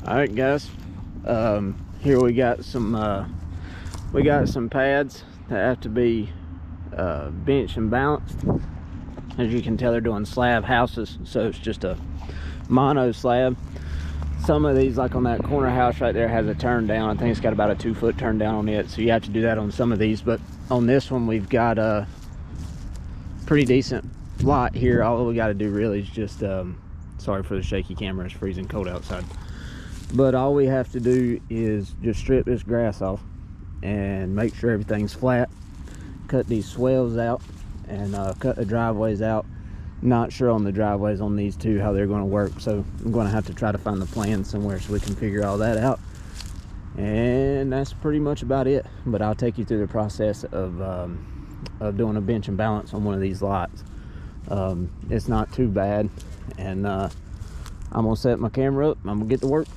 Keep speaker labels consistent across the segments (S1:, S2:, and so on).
S1: All right, guys. Here we got some pads that have to be bench and balanced. As you can tell, they're doing slab houses, so it's just a mono slab. Some of these, like on that corner house right there, has a turn down. I think it's got about a 2-foot turn down on it, so you have to do that on some of these. But on this one, we've got a pretty decent lot here. All we got to do really is just sorry for the shaky camera, it's freezing cold outside. But all we have to do is just strip this grass off and make sure everything's flat, cut these swells out, and cut the driveways out. Not sure on the driveways on these two how they're going to work, so I'm going to have to try to find the plan somewhere so we can figure all that out. And that's pretty much about it. But I'll take you through the process of doing a bench and balance on one of these lots. It's not too bad, and I'm gonna set my camera up. I'm gonna get to work.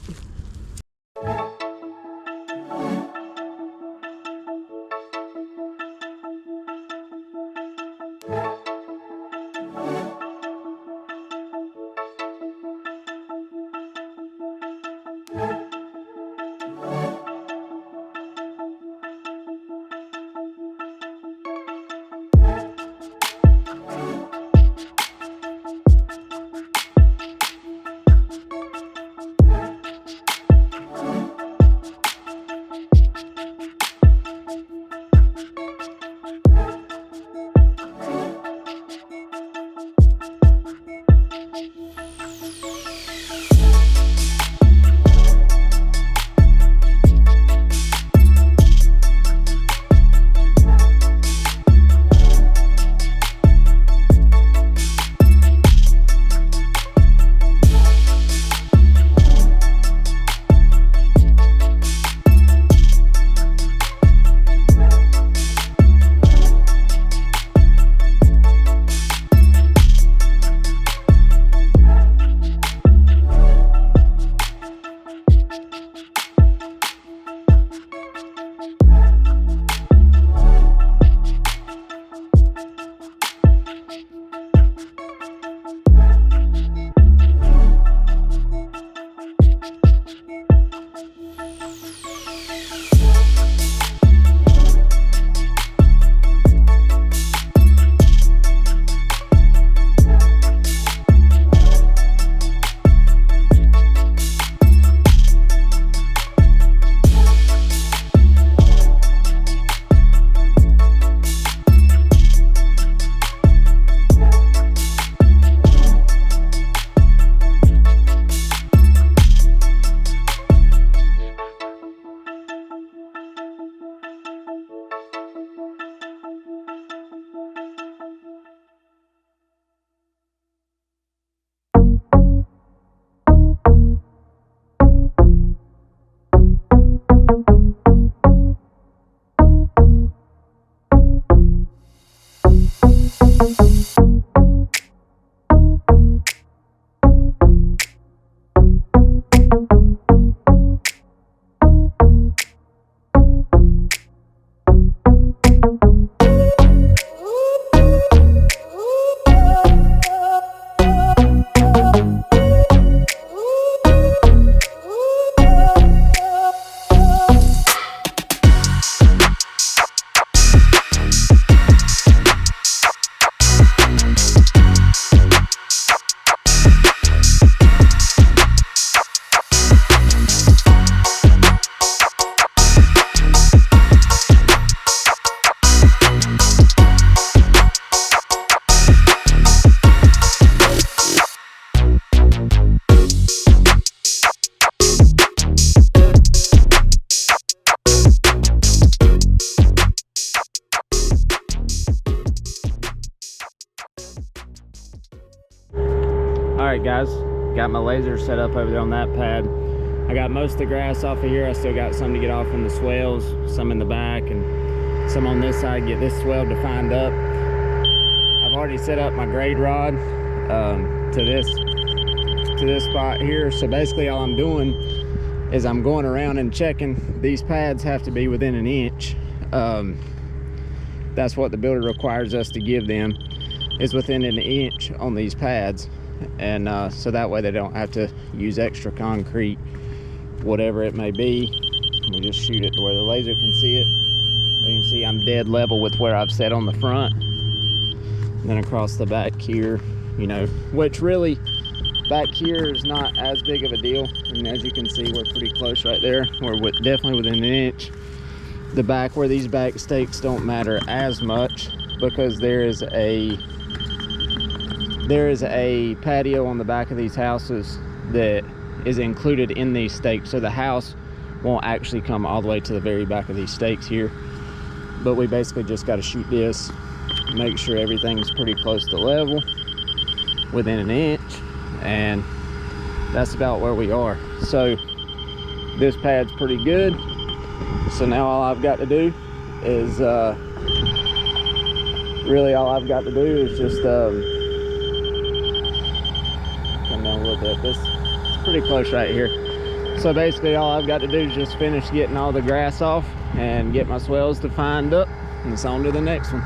S1: Alright guys, got my laser set up over there on that pad. I got most of the grass off of here. I still got some to get off in the swells, some in the back, and some on this side, get this swell defined up. I've already set up my grade rod to this spot here. So basically all I'm doing is I'm going around and checking. These pads have to be within an inch. That's what the builder requires us to give them, is within an inch on these pads. And so that way they don't have to use extra concrete whatever it may be. We just shoot it to where the laser can see it. You can see I'm dead level with where I've set on the front. And then across the back here, you know, which really back here is not as big of a deal. And as you can see, we're pretty close right there. We're definitely within an inch. The back, where these back stakes don't matter as much, because there is a patio on the back of these houses that is included in these stakes, so the house won't actually come all the way to the very back of these stakes here. But we basically just got to shoot this, make sure everything's pretty close to level, within an inch, and that's about where we are. So this pad's pretty good. So now all I've got to do is just come down a little bit. It's pretty close right here. So basically all I've got to do is just finish getting all the grass off and get my swells defined up, and it's on to the next one.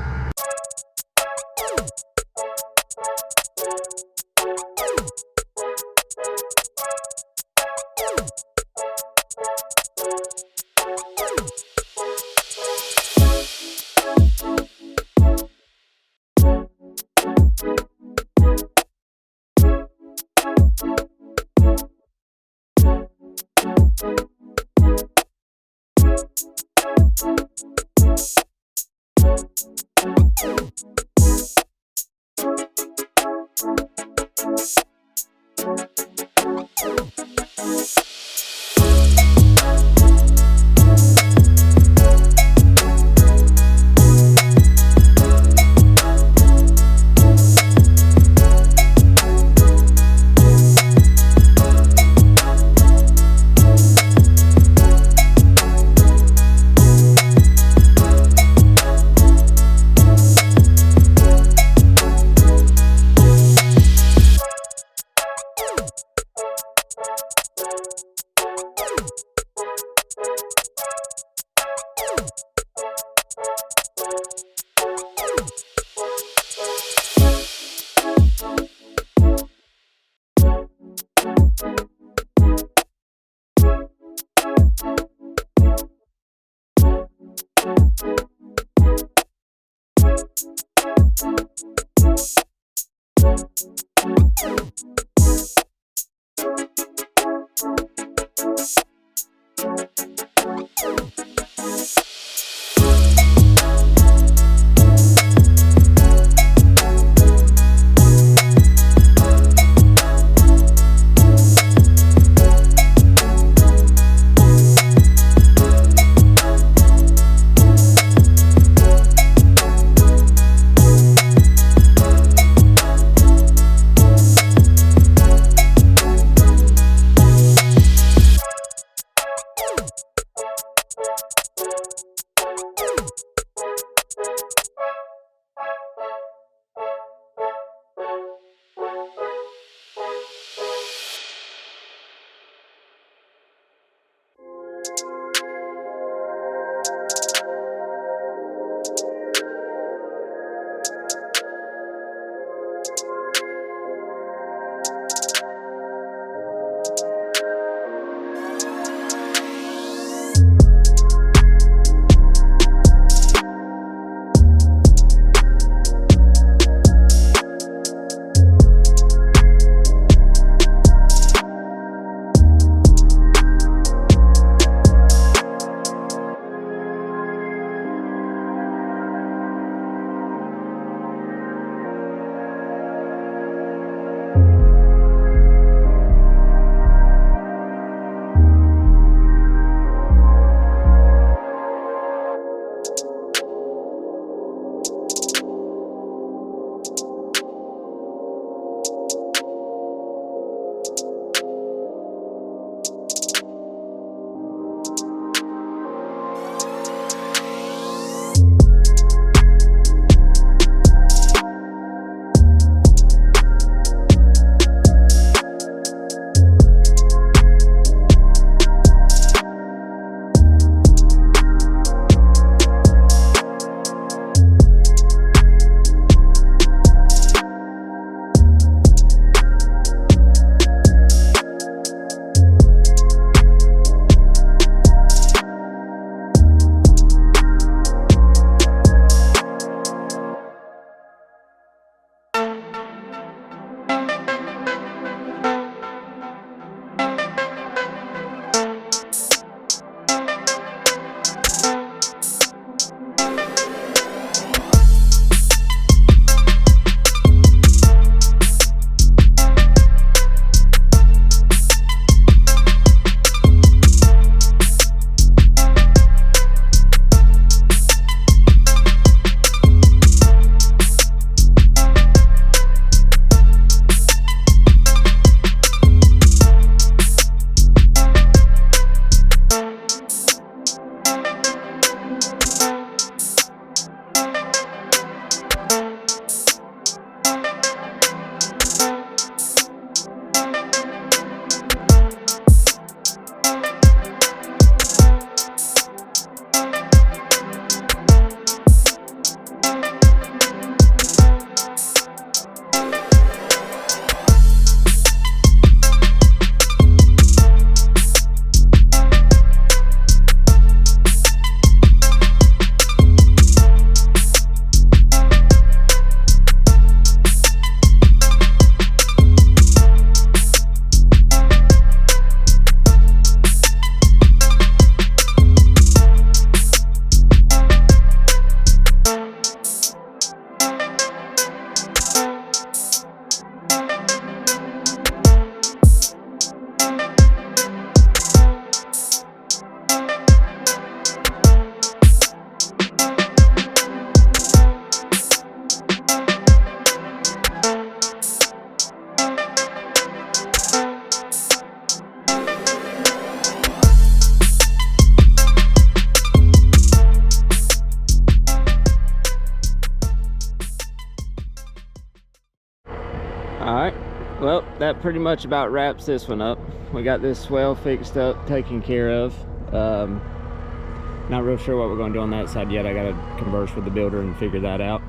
S1: that pretty much about wraps this one up. We got this swell fixed up, taken care of. Not real sure what we're going to do on that side yet. I got to converse with the builder and figure that out.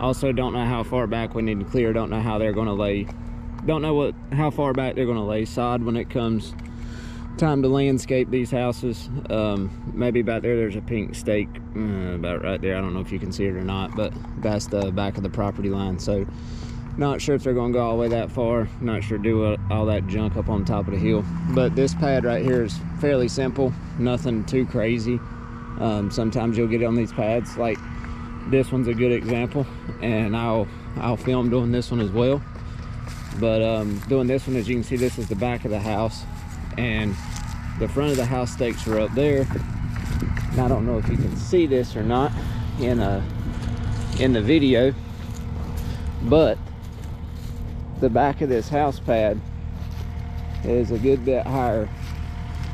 S1: Also don't know how far back we need to clear. Don't know how they're going to lay, don't know how far back they're going to lay sod when it comes time to landscape these houses. Maybe back there there's a pink stake about right there. I don't know if you can see it or not, but that's the back of the property line. So not sure if they're going to go all the way that far. Not sure do all that junk up on top of the hill. But this pad right here is fairly simple, nothing too crazy. Sometimes you'll get on these pads, like this one's a good example, and I'll film doing this one as well. But doing this one, as you can see, this is the back of the house, and the front of the house stakes are up there. And I don't know if you can see this or not in the video, but the back of this house pad is a good bit higher.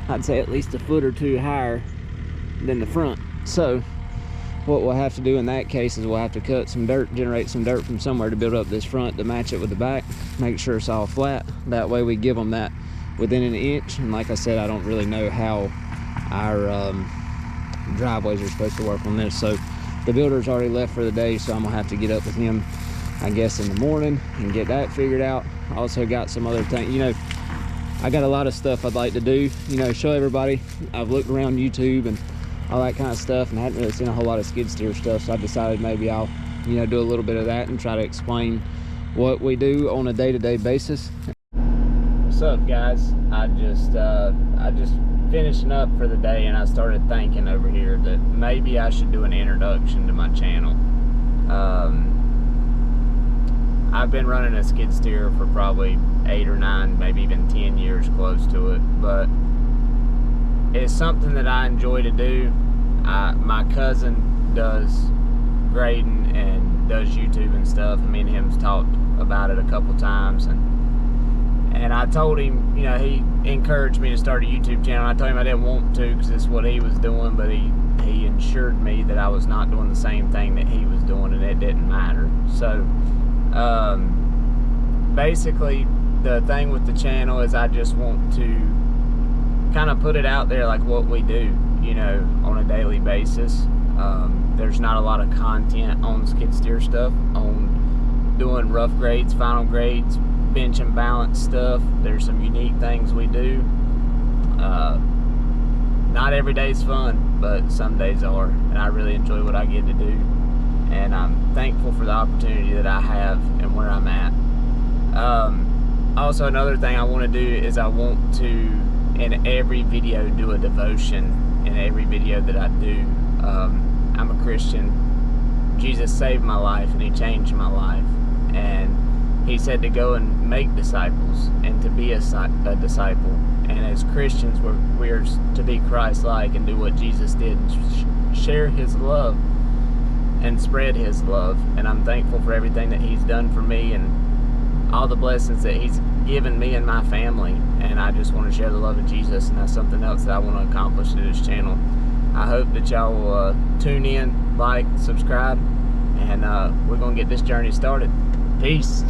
S1: I'd say at least a foot or two higher than the front. So what we'll have to do in that case is we'll have to cut some dirt, generate some dirt from somewhere to build up this front to match it with the back, make sure it's all flat. That way we give them that within an inch. And like I said, I don't really know how our driveways are supposed to work on this. So the builder's already left for the day, so I'm gonna have to get up with him, I guess, in the morning and get that figured out. I also got some other things, you know, I got a lot of stuff I'd like to do, you know, show everybody. I've looked around YouTube and all that kind of stuff, and I hadn't really seen a whole lot of skid steer stuff, so I decided maybe I'll, you know, do a little bit of that and try to explain what we do on a day-to-day basis. What's up, guys? I just finishing up for the day, and I started thinking over here that maybe I should do an introduction to my channel. I've been running a skid steer for probably 8 or 9, maybe even 10 years, close to it, but it's something that I enjoy to do. My cousin does grading and does YouTube and stuff, and me and him's talked about it a couple times, and I told him, you know, he encouraged me to start a YouTube channel. I told him I didn't want to because it's what he was doing, but he assured me that I was not doing the same thing that he was doing, and it didn't matter. So basically the thing with the channel is I just want to kind of put it out there, like what we do, you know, on a daily basis. There's not a lot of content on skid steer stuff, on doing rough grades, final grades, bench and balance stuff. There's some unique things we do. Not every day's fun, but some days are, and I really enjoy what I get to do, and I'm thankful for the opportunity that I have and where I'm at. Also, another thing I want to do is I want to, in every video, do a devotion. In every video that I do, I'm a Christian. Jesus saved my life and he changed my life, and he said to go and make disciples and to be a disciple. And as Christians, we're to be Christ-like and do what Jesus did, and share his love and spread his love. And I'm thankful for everything that he's done for me and all the blessings that he's given me and my family, and I just want to share the love of Jesus, and that's something else that I want to accomplish through this channel. I hope that y'all will tune in, like, subscribe, and we're going to get this journey started. Peace.